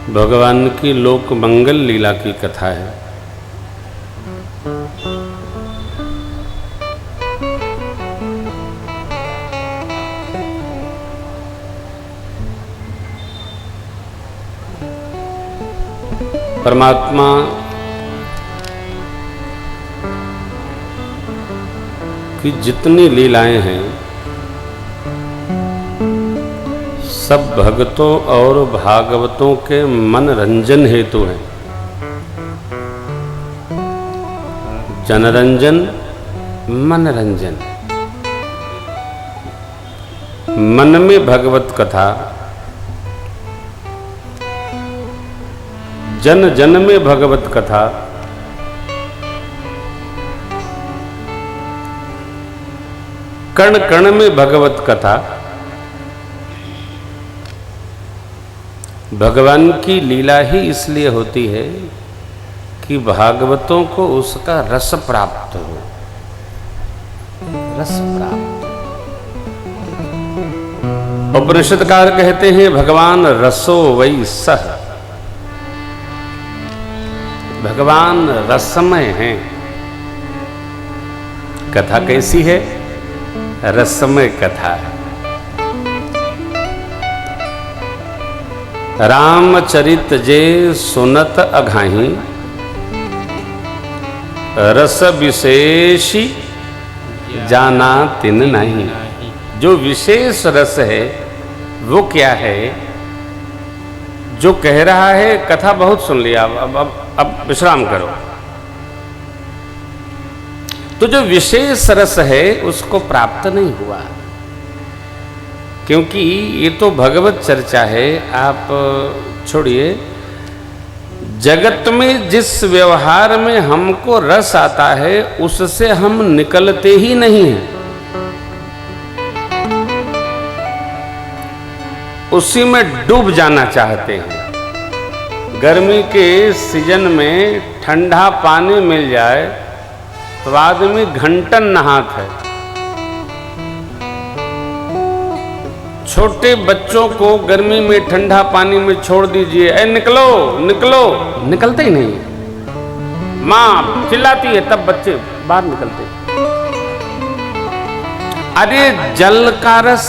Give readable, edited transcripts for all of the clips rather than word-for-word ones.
भगवान की लोक मंगल लीला की कथा है। परमात्मा की जितनी लीलाएं हैं सब भक्तों और भागवतों के मनरंजन हेतु हैं। जनरंजन, मनरंजन। मन में भगवत कथा, जन जन में भगवत कथा, कण कण में भगवत कथा। भगवान की लीला ही इसलिए होती है कि भागवतों को उसका रस प्राप्त हो, रस प्राप्त। उपनिषदकार कहते हैं भगवान रसो वै सह, भगवान रसमय हैं। कथा कैसी है? रसमय कथा है। रामचरित जे सुनत अघाही, रस विशेषी जाना तिन नहीं। जो विशेष रस है वो क्या है? जो कह रहा है कथा बहुत सुन लिया, अब विश्राम करो। तो जो विशेष रस है उसको प्राप्त नहीं हुआ, क्योंकि ये तो भगवत चर्चा है। आप छोड़िए, जगत में जिस व्यवहार में हमको रस आता है उससे हम निकलते ही नहीं हैं, उसी में डूब जाना चाहते हैं। गर्मी के सीजन में ठंडा पानी मिल जाए तो आदमी घंटन नहाता है। छोटे बच्चों को गर्मी में ठंडा पानी में छोड़ दीजिए, ए निकलो निकलो, निकलते ही नहीं। माँ चिल्लाती है तब बच्चे बाहर निकलते। अरे जल का रस,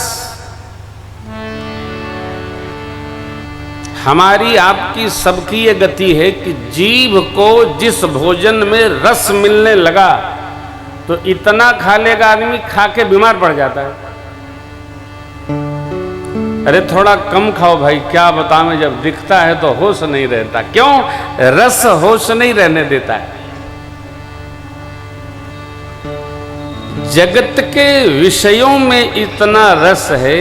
हमारी आपकी सबकी ये गति है कि जीभ को जिस भोजन में रस मिलने लगा तो इतना खा लेगा आदमी, खा के बीमार पड़ जाता है। अरे थोड़ा कम खाओ भाई, क्या बताऊं, जब दिखता है तो होश नहीं रहता। क्यों? रस होश नहीं रहने देता है। जगत के विषयों में इतना रस है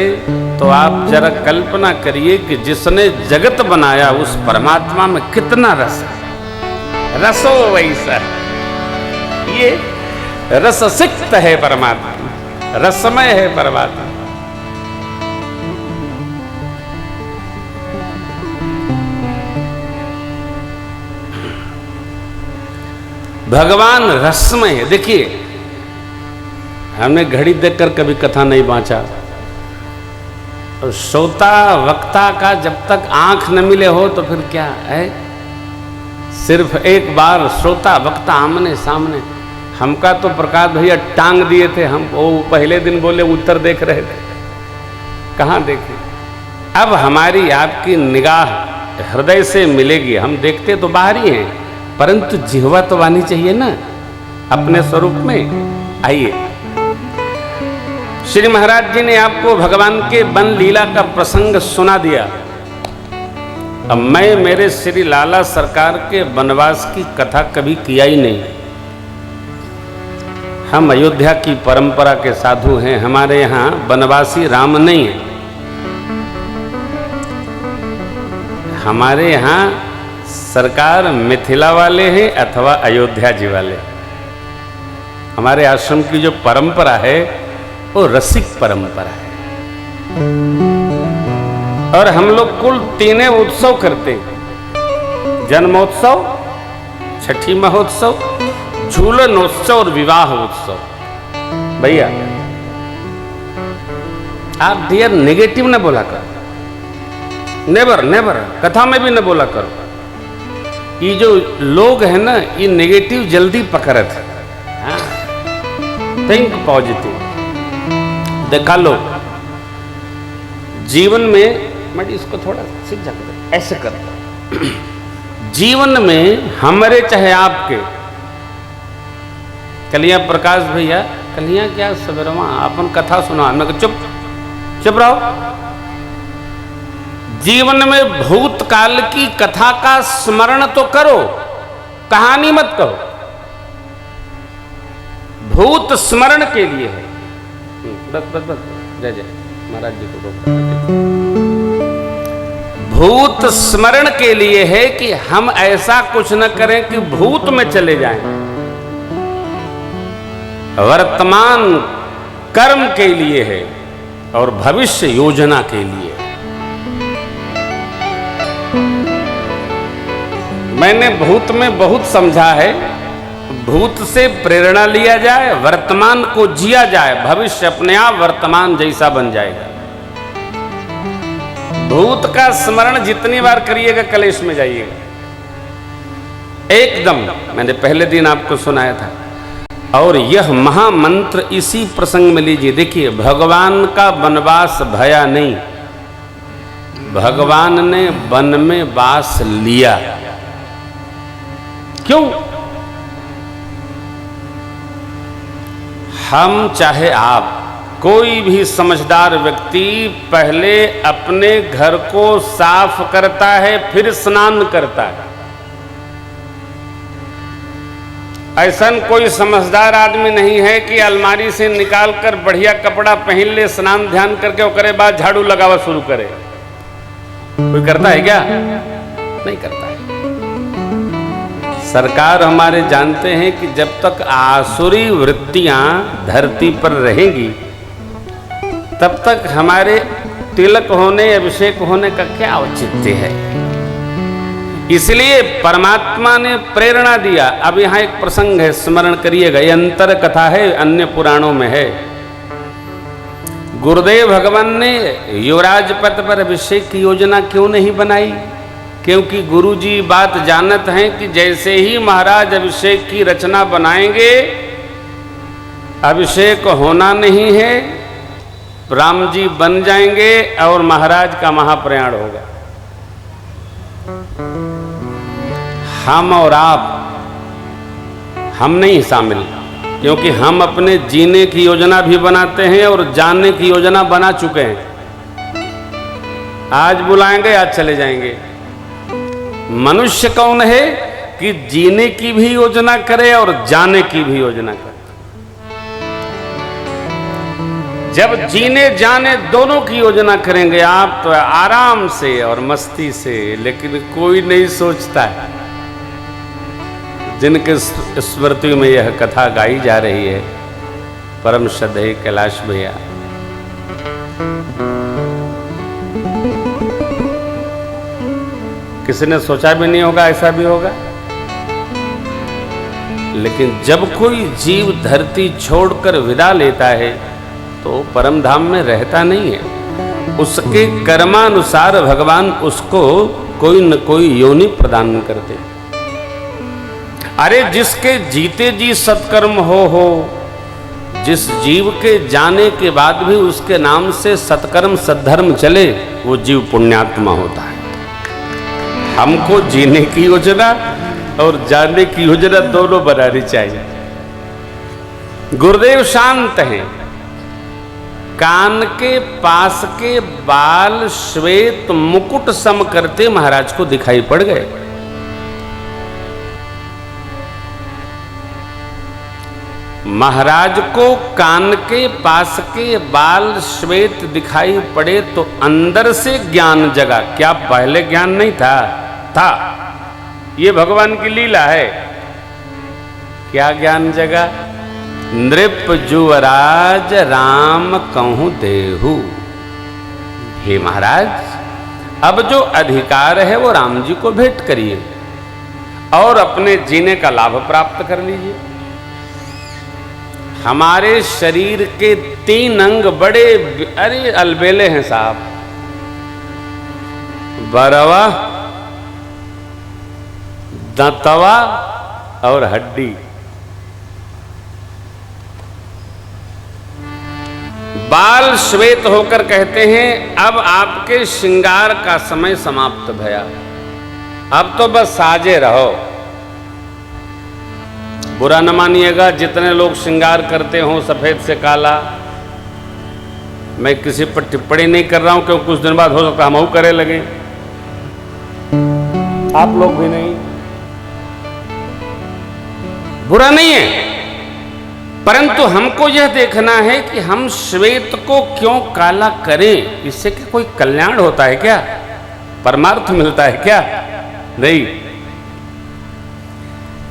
तो आप जरा कल्पना करिए कि जिसने जगत बनाया उस परमात्मा में कितना रस है। रसो वैसा, ये रस सिक्त है परमात्मा, रसमय है परमात्मा। भगवान रसमय है। देखिए, हमने घड़ी देखकर कभी कथा नहीं बांचा, और श्रोता वक्ता का जब तक आंख न मिले हो तो फिर क्या है? सिर्फ एक बार श्रोता वक्ता आमने सामने। हमका तो प्रकाश भैया टांग दिए थे, हम वो पहले दिन बोले उत्तर देख रहे थे, कहाँ देखे। अब हमारी आपकी निगाह हृदय से मिलेगी। हम देखते तो बाहर ही हैं, परंतु जिह्वा तो आनी चाहिए ना अपने स्वरूप में। आइए, श्री महाराज जी ने आपको भगवान के वन लीला का प्रसंग सुना दिया। अब मैं मेरे श्री लाला सरकार के वनवास की कथा कभी किया ही नहीं। हम अयोध्या की परंपरा के साधु हैं, हमारे यहाँ वनवासी राम नहीं है। हमारे यहाँ सरकार मिथिला वाले हैं अथवा अयोध्या जी वाले। हमारे आश्रम की जो परंपरा है वो रसिक परंपरा है, और हम लोग कुल 3 उत्सव करते हैं। जन्मोत्सव, छठी महोत्सव, झूलनोत्सव और विवाह उत्सव। भैया आप डियर नेगेटिव ना बोला कर। नेवर नेवर, कथा में भी न बोला करो। ये जो लोग हैं ना, ये नेगेटिव जल्दी पकड़त है। Think positive. देखा लो जीवन में, मैं इसको थोड़ा सीख जाता ऐसे करता। जीवन में हमारे चाहे आपके, कलिया प्रकाश भैया, कलिया क्या सवेरवा अपन कथा सुना, मैं चुप चुप रहो। जीवन में भूतकाल की कथा का स्मरण तो करो, कहानी मत कहो। भूत स्मरण के लिए है। बस बस बस, जय जय महाराज जी को। भूत स्मरण के लिए है कि हम ऐसा कुछ न करें कि भूत में चले जाएं। वर्तमान कर्म के लिए है और भविष्य योजना के लिए। मैंने भूत में बहुत समझा है। भूत से प्रेरणा लिया जाए, वर्तमान को जिया जाए, भविष्य अपने आप वर्तमान जैसा बन जाएगा। भूत का स्मरण जितनी बार करिएगा कलेश में जाइएगा एकदम। मैंने पहले दिन आपको सुनाया था। और यह महामंत्र इसी प्रसंग में लीजिए। देखिए, भगवान का वनवास भया नहीं, भगवान ने वन में वास लिया। क्यों? हम चाहे आप, कोई भी समझदार व्यक्ति पहले अपने घर को साफ करता है, फिर स्नान करता है। ऐसा कोई समझदार आदमी नहीं है कि अलमारी से निकालकर बढ़िया कपड़ा पहन ले, स्नान ध्यान करके ओकरे बाद झाड़ू लगावा शुरू करे। कोई करता है क्या? नहीं करता है। सरकार हमारे जानते हैं कि जब तक आसुरी वृत्तियां धरती पर रहेंगी तब तक हमारे तिलक होने, अभिषेक होने का क्या औचित्य है। इसलिए परमात्मा ने प्रेरणा दिया। अब यहां एक प्रसंग है, स्मरण करिएगा। ये अंतर कथा है, अन्य पुराणों में है। गुरुदेव भगवान ने युवराज पद पर अभिषेक की योजना क्यों नहीं बनाई? क्योंकि गुरुजी बात जानत हैं कि जैसे ही महाराज अभिषेक की रचना बनाएंगे, अभिषेक होना नहीं है, राम जी बन जाएंगे और महाराज का महाप्रयाण होगा। हम और आप, हम नहीं शामिल, क्योंकि हम अपने जीने की योजना भी बनाते हैं और जानने की योजना बना चुके हैं। आज बुलाएंगे, आज चले जाएंगे। मनुष्य कौन है कि जीने की भी योजना करे और जाने की भी योजना करे। जब जीने जाने दोनों की योजना करेंगे आप तो आराम से और मस्ती से, लेकिन कोई नहीं सोचता है। जिनके स्मृति में यह कथा गाई जा रही है, परम श्रद्धेय कैलाश भैया, किसी ने सोचा भी नहीं होगा ऐसा भी होगा। लेकिन जब कोई जीव धरती छोड़कर विदा लेता है तो परम धाम में रहता नहीं है। उसके कर्मानुसार भगवान उसको कोई न कोई योनि प्रदान करते। अरे जिसके जीते जी सत्कर्म हो, जिस जीव के जाने के बाद भी उसके नाम से सत्कर्म सद्धर्म चले, वो जीव पुण्यात्मा होता है। हमको जीने की योजना और जाने की योजना दोनों बनानी चाहिए। गुरुदेव शांत हैं, कान के पास के बाल श्वेत मुकुट सम करते महाराज को दिखाई पड़ गए। महाराज को कान के पास के बाल श्वेत दिखाई पड़े तो अंदर से ज्ञान जगा। क्या पहले ज्ञान नहीं था? था। ये भगवान की लीला है। क्या ज्ञान जगा? नृप जुवराज राम कहूं देहु। हे महाराज, अब जो अधिकार है वो राम जी को भेंट करिए और अपने जीने का लाभ प्राप्त कर लीजिए। हमारे शरीर के 3 अंग बड़े अलबेले हैं साहब, बरवा, दंतवा और हड्डी। बाल श्वेत होकर कहते हैं अब आपके श्रृंगार का समय समाप्त भया, अब तो बस साजे रहो। बुरा न मानिएगा जितने लोग श्रृंगार करते हो सफेद से काला, मैं किसी पर टिप्पणी नहीं कर रहा हूं क्योंकि कुछ दिन बाद हो सकता हम करे लगे, आप लोग भी नहीं, बुरा नहीं है, परंतु हमको यह देखना है कि हम श्वेत को क्यों काला करें। इससे क्या कोई कल्याण होता है क्या, परमार्थ मिलता है क्या? नहीं।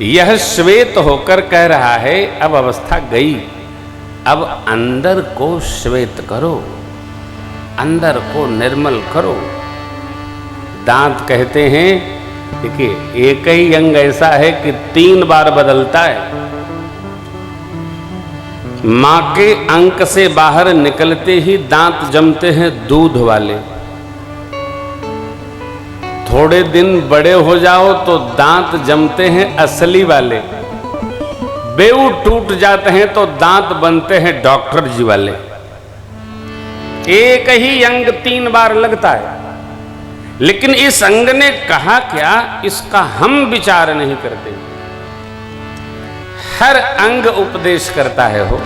यह श्वेत होकर कह रहा है अब अवस्था गई, अब अंदर को श्वेत करो, अंदर को निर्मल करो। दांत कहते हैं, देखिए एक ही अंग ऐसा है कि 3 बार बदलता है। मां के अंक से बाहर निकलते ही दांत जमते हैं दूध वाले, थोड़े दिन बड़े हो जाओ तो दांत जमते हैं असली वाले, बेऊ टूट जाते हैं तो दांत बनते हैं डॉक्टर जी वाले। एक ही अंग 3 बार लगता है, लेकिन इस अंग ने कहा क्या, इसका हम विचार नहीं करते। हर अंग उपदेश करता है हो।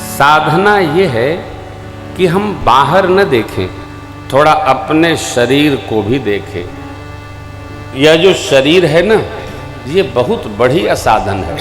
साधना यह है कि हम बाहर न देखें, थोड़ा अपने शरीर को भी देखें। यह जो शरीर है ना, ये बहुत बढ़िया साधन है।